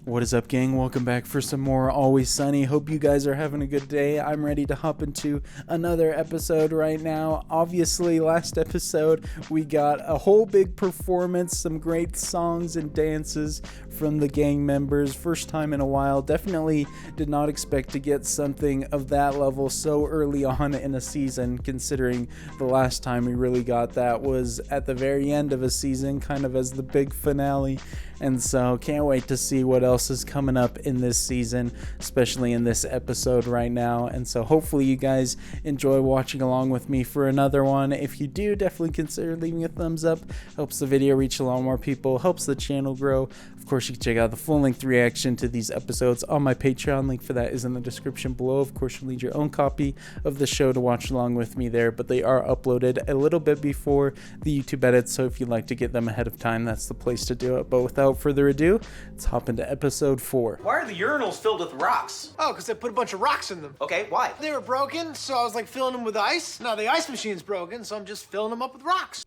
What is up, gang? Welcome back for some more Always Sunny. Hope you guys are having a good day. I'm ready to hop into another episode right now. Obviously, last episode we got a whole big performance, some great songs and dances from the gang members. First time in a while. Definitely did not expect to get something of that level so early on in a season, considering the last time we really got that was at the very end of a season, kind of as the big finale. And so can't wait to see what else is coming up in this season, especially in this episode right now. And so hopefully you guys enjoy watching along with me for another one. If you do, definitely consider leaving a thumbs up. Helps the video reach a lot more people, helps the channel grow. Of course, you can check out the full-length reaction to these episodes on my Patreon. Link for that is in the description below. Of course, you'll need your own copy of the show to watch along with me there, but they are uploaded a little bit before the YouTube edits, so if you'd like to get them ahead of time, that's the place to do it. But without further ado, let's hop into episode 4. Why are the urinals filled with rocks? Oh, because I put a bunch of rocks in them. Okay, why? They were broken, so I was like filling them with ice. Now the ice machine's broken, so I'm just filling them up with rocks.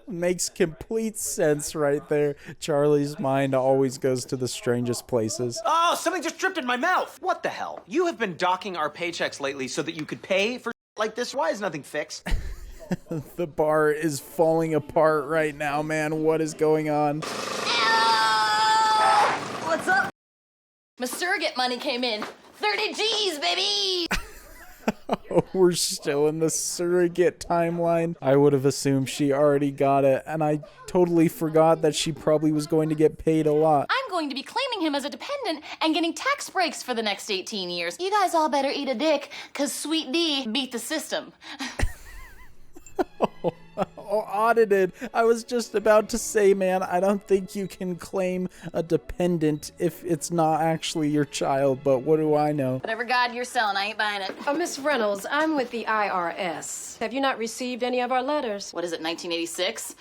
Makes complete sense right there. Charlie's mind always goes to the strangest places. Oh, something just dripped in my mouth. What the hell? You have been docking our paychecks lately so that you could pay for like this. Why is nothing fixed? The bar is falling apart right now, man. What is going on? What's up? My surrogate money came in. 30 G's, baby! Oh, we're still in the surrogate timeline. I would have assumed she already got it, and I totally forgot that she probably was going to get paid a lot. I'm going to be claiming him as a dependent and getting tax breaks for the next 18 years. You guys all better eat a dick, cause Sweet D beat the system. Oh, audited. I was just about to say, man, I don't think you can claim a dependent if it's not actually your child, but what do I know? Whatever god you're selling, I ain't buying it. Miss Reynolds, I'm with the IRS. Have you not received any of our letters? What is it, 1986?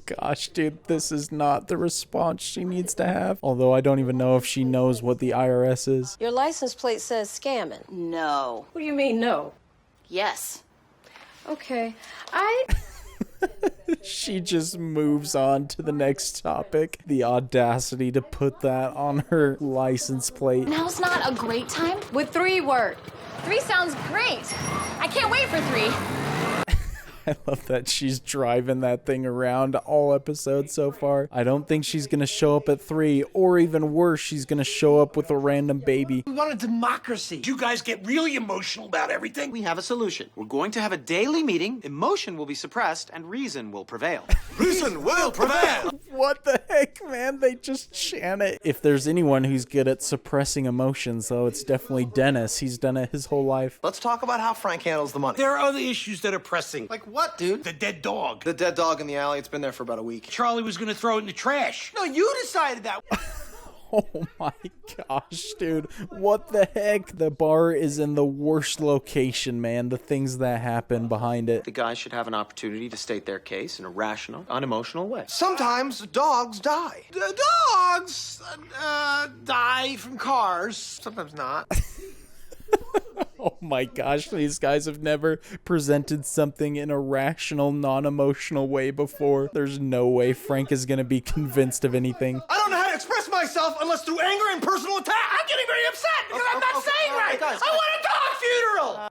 Gosh, dude, this is not the response she needs to have. Although I don't even know if she knows what the IRS is. Your license plate says scamming. No. What do you mean, no? Yes. Okay. She just moves on to the next topic. The audacity to put that on her license plate. Now's not a great time? With 3 words. 3 sounds great. I can't wait for 3. I love that she's driving that thing around all episodes so far. I don't think she's gonna show up at 3, or even worse, she's gonna show up with a random baby. We want a democracy. You guys get really emotional about everything. We have a solution. We're going to have a daily meeting. Emotion will be suppressed and reason will prevail. Reason will prevail. What the heck, man? They just chant it. If there's anyone who's good at suppressing emotions, though, it's definitely Dennis. He's done it his whole life. Let's talk about how Frank handles the money. There are other issues that are pressing. Like what, dude? The dead dog. The dead dog in the alley, it's been there for about a week. Charlie was going to throw it in the trash. No, you decided that. Oh my gosh, dude. What the heck? The bar is in the worst location, man. The things that happen behind it. The guys should have an opportunity to state their case in a rational, unemotional way. Sometimes dogs die. The dogs die from cars. Sometimes not. Oh my gosh, these guys have never presented something in a rational, non-emotional way before. There's no way Frank is gonna be convinced of anything. I don't know how to express myself unless through anger and personal attack. I'm getting very upset because I'm not saying right. guys. I want a dog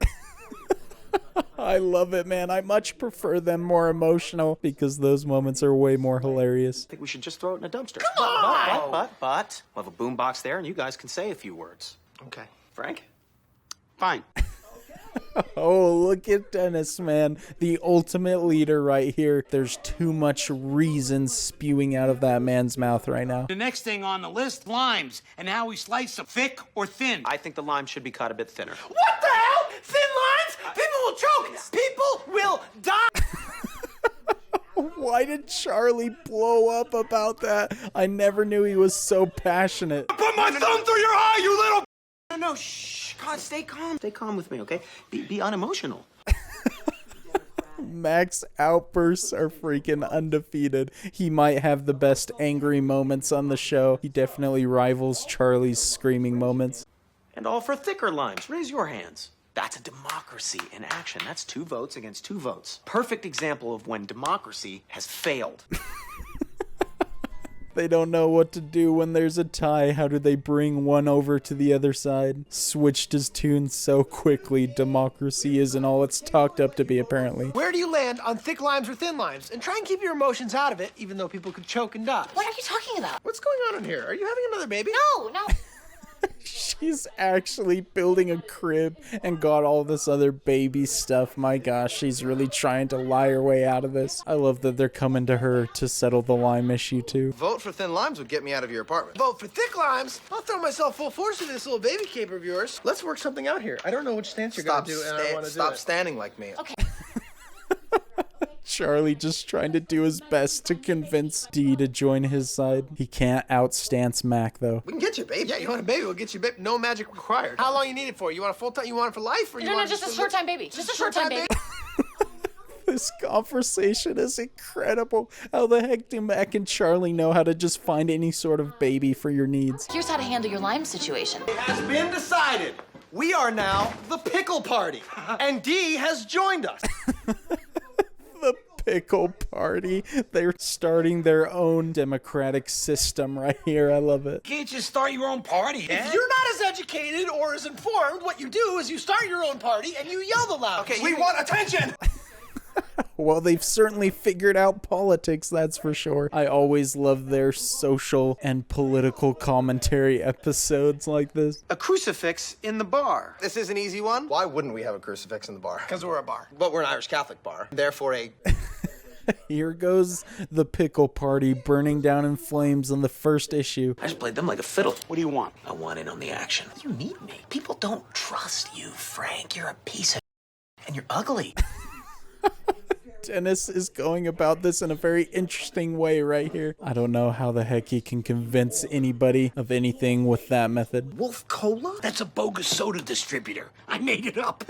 funeral. I love it, man. I much prefer them more emotional because those moments are way more hilarious. I think we should just throw it in a dumpster. Come on! But, we'll have a boombox there and you guys can say a few words. Okay. Frank? Fine. Oh, look at Dennis, man. The ultimate leader right here. There's too much reason spewing out of that man's mouth right now. The next thing on the list, limes, and how we slice them, thick or thin. I think the lime should be cut a bit thinner. What the hell? Thin lines? People will choke. People will die. Why did Charlie blow up about that? I never knew he was so passionate. Put my thumb through your eye, you little... No, shh. God, stay calm. Stay calm with me, okay? Be unemotional. Mac's outbursts are freaking undefeated. He might have the best angry moments on the show. He definitely rivals Charlie's screaming moments. And all for thicker limes. Raise your hands. That's a democracy in action. That's 2 votes against 2 votes. Perfect example of when democracy has failed. They don't know what to do when there's a tie. How do they bring one over to the other side? Switched his tune so quickly. Democracy isn't all it's talked up to be, apparently. Where do you land on thick limes or thin limes? And try and keep your emotions out of it, even though people could choke and die. What are you talking about? What's going on in here? Are you having another baby? No. She's actually building a crib and got all this other baby stuff. My gosh, she's really trying to lie her way out of this. I love that they're coming to her to settle the lime issue too. Vote for thin limes would get me out of your apartment. Vote for thick limes. I'll throw myself full force into this little baby caper of yours. Let's work something out here. I don't know which stance you're going to do, and I want to do Stop it. standing like me. Okay. Charlie just trying to do his best to convince Dee to join his side. He can't outstance Mac though. We can get you, babe. Yeah, you want a baby? We'll get you, babe. No magic required. How long you need it for? You want a full time? You want it for life, or you No, want just a short time baby. Just a short time baby. This conversation is incredible. How the heck do Mac and Charlie know how to just find any sort of baby for your needs? Here's how to handle your Lyme situation. It has been decided. We are now the pickle party, and Dee has joined us. The pickle party. They're starting their own democratic system right here. I love it. You can't just start your own party, If you're not as educated or as informed, what you do is you start your own party and you yell the loudest. Okay, we want attention. Well, they've certainly figured out politics, that's for sure. I always love their social and political commentary episodes like this. A crucifix in the bar. This is an easy one. Why wouldn't we have a crucifix in the bar? Because we're a bar. But we're an Irish Catholic bar. Therefore, a... Here goes the pickle party burning down in flames on the first issue. I just played them like a fiddle. What do you want? I want in on the action. You need me. People don't trust you, Frank. You're a piece of and you're ugly. Dennis is going about this in a very interesting way right here. I don't know how the heck he can convince anybody of anything with that method. Wolf Cola? That's a bogus soda distributor. I made it up.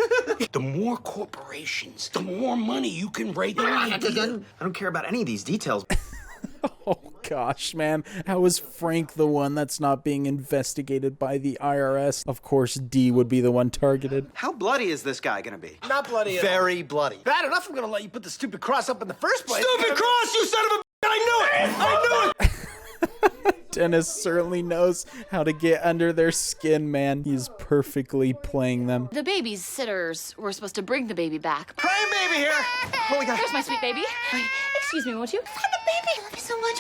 The more corporations, the more money you can rake in. I don't care about any of these details. Oh gosh, man. How is Frank the one that's not being investigated by the IRS? Of course, D would be the one targeted. How bloody is this guy gonna be? Not bloody at all. Very bloody. Bad enough I'm going to let you put the stupid cross up in the first place. Stupid cross, you son of a... I knew it! I knew it! Dennis certainly knows how to get under their skin, man. He's perfectly playing them. The babysitters were supposed to bring the baby back. Crying baby here. Oh, we got... There's my sweet baby. Excuse me, won't you? Hi, the baby. I love you so much.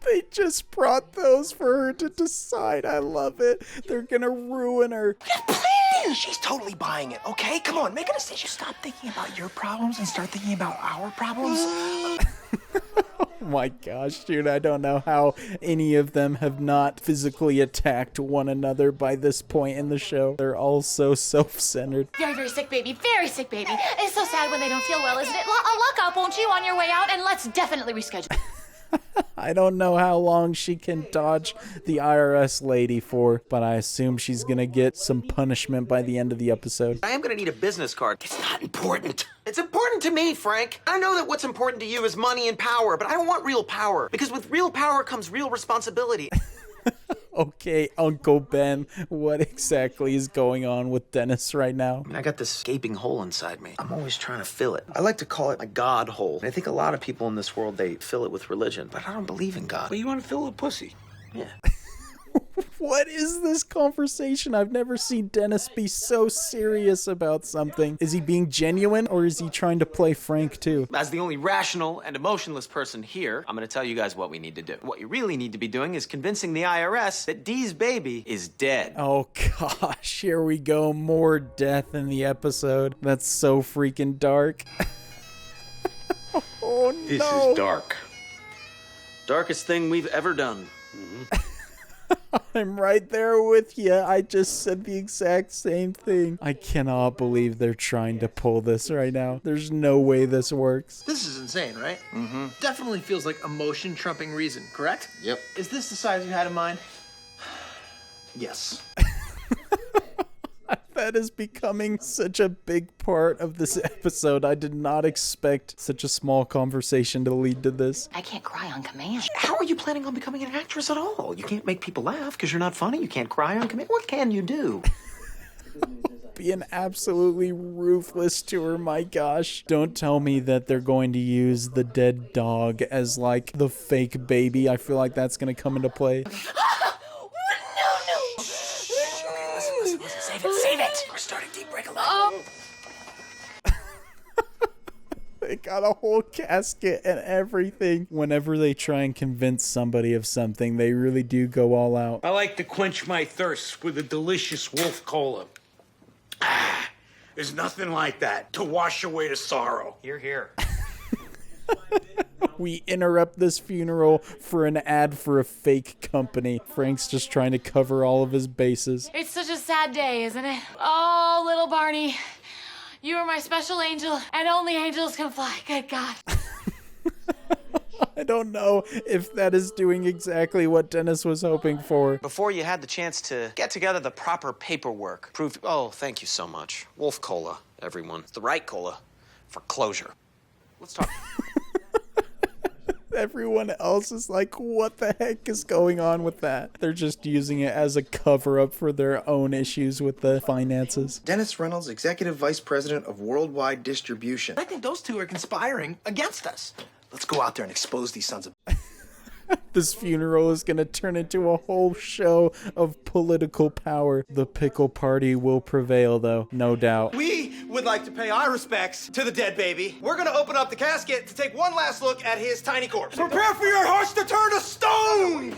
They just brought those for her to decide. I love it. They're gonna ruin her. She's totally buying it, okay? Come on, make a decision. Stop thinking about your problems and start thinking about our problems. Oh my gosh, dude, I don't know how any of them have not physically attacked one another by this point in the show. They're all so self-centered. Very, very sick baby. Very sick baby. It's so sad when they don't feel well, isn't it? Look up, won't you, on your way out? And let's definitely reschedule. I don't know how long she can dodge the IRS lady for, but I assume she's gonna get some punishment by the end of the episode. I am gonna need a business card. It's not important. It's important to me, Frank. I know that what's important to you is money and power, but I want real power. Because with real power comes real responsibility. Okay, Uncle Ben, what exactly is going on with Dennis right now? I got this gaping hole inside me. I'm always trying to fill it. I like to call it my God hole. And I think a lot of people in this world, they fill it with religion. But I don't believe in God. Well, you want to fill a pussy? Yeah. What is this conversation? I've never seen Dennis be so serious about something. Is he being genuine or is he trying to play Frank too? As the only rational and emotionless person here, I'm going to tell you guys what we need to do. What you really need to be doing is convincing the IRS that Dee's baby is dead. Oh gosh, here we go. More death in the episode. That's so freaking dark. Oh no. This is dark. Darkest thing we've ever done. I'm right there with you. I just said the exact same thing. I cannot believe they're trying to pull this right now. There's no way this works. This is insane, right? Mm-hmm. Definitely feels like emotion trumping reason, correct? Yep. Is this the size you had in mind? Yes. That is becoming such a big part of this episode. I did not expect such a small conversation to lead to this. I can't cry on command. How are you planning on becoming an actress at all? You can't make people laugh because you're not funny. You can't cry on command. What can you do? being absolutely ruthless to her. My gosh. Don't tell me that they're going to use the dead dog as like the fake baby. I feel like that's going to come into play. Listen, save it. We're starting deep break a little. They got a whole casket and everything. Whenever they try and convince somebody of something, they really do go all out. I like to quench my thirst with a delicious wolf cola. There's nothing like that to wash away the sorrow. You're here. We interrupt this funeral for an ad for a fake company. Frank's just trying to cover all of his bases. It's such a sad day, isn't it? Oh, little Barney. You are my special angel, and only angels can fly. Good God. I don't know if that is doing exactly what Dennis was hoping for. Before you had the chance to get together the proper paperwork, prove. Oh, thank you so much. Wolf Cola, everyone. It's the right cola for closure. Let's talk. Everyone else is like, what the heck is going on with that? They're just using it as a cover-up for their own issues with the finances. Dennis Reynolds, Executive Vice President of Worldwide Distribution. I think those two are conspiring against us. Let's go out there and expose these sons of... This funeral is going to turn into a whole show of political power. The pickle party will prevail, though, no doubt. We would like to pay our respects to the dead baby. We're going to open up the casket to take one last look at his tiny corpse. Prepare for your hearts to turn to stone!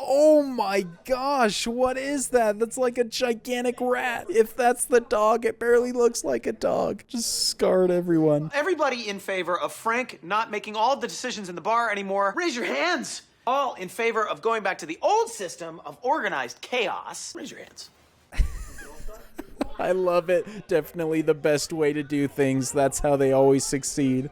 Oh my gosh, what is that? That's like a gigantic rat. If that's the dog, it barely looks like a dog. Just scarred everyone. Everybody in favor of Frank not making all the decisions in the bar anymore, raise your hands. All in favor of going back to the old system of organized chaos, raise your hands. I love it. Definitely the best way to do things. That's how they always succeed.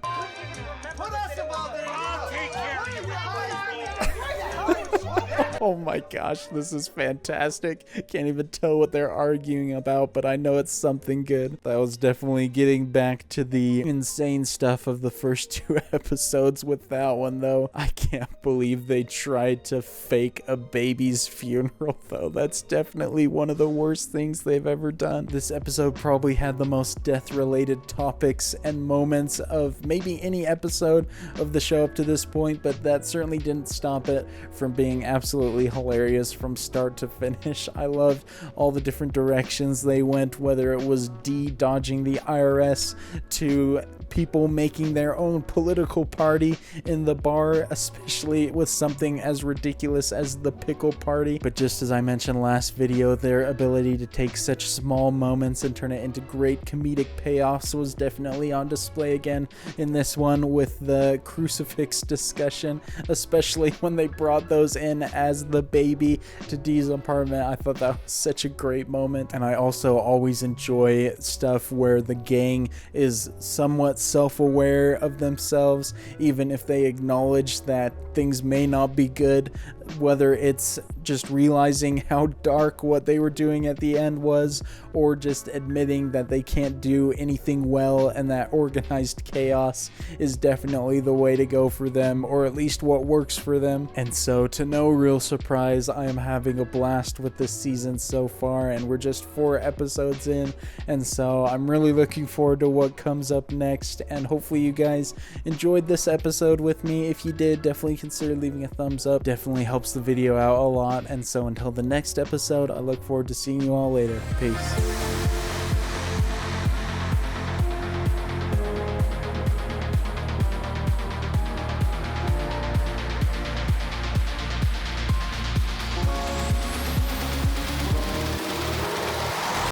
Oh my gosh, this is fantastic. Can't even tell what they're arguing about, but I know it's something good. That was definitely getting back to the insane stuff of the first 2 episodes with that one, though. I can't believe they tried to fake a baby's funeral, though. That's definitely one of the worst things they've ever done. This episode probably had the most death-related topics and moments of maybe any episode of the show up to this point, but that certainly didn't stop it from being absolutely hilarious from start to finish. I loved all the different directions they went, whether it was Dee dodging the IRS to people making their own political party in the bar, especially with something as ridiculous as the pickle party. But just as I mentioned last video, their ability to take such small moments and turn it into great comedic payoffs was definitely on display again in this one with the crucifix discussion, especially when they brought those in as the baby to Dee's apartment. I thought that was such a great moment. And I also always enjoy stuff where the gang is somewhat self-aware of themselves, even if they acknowledge that things may not be good, whether it's just realizing how dark what they were doing at the end was, or just admitting that they can't do anything well and that organized chaos is definitely the way to go for them, or at least what works for them. And so, to no real surprise, I am having a blast with this season so far, and we're just 4 episodes in, and so I'm really looking forward to what comes up next, and hopefully you guys enjoyed this episode with me. If you did, definitely consider leaving a thumbs up. Definitely helps the video out a lot. And so until the next episode, I look forward to seeing you all later. Peace.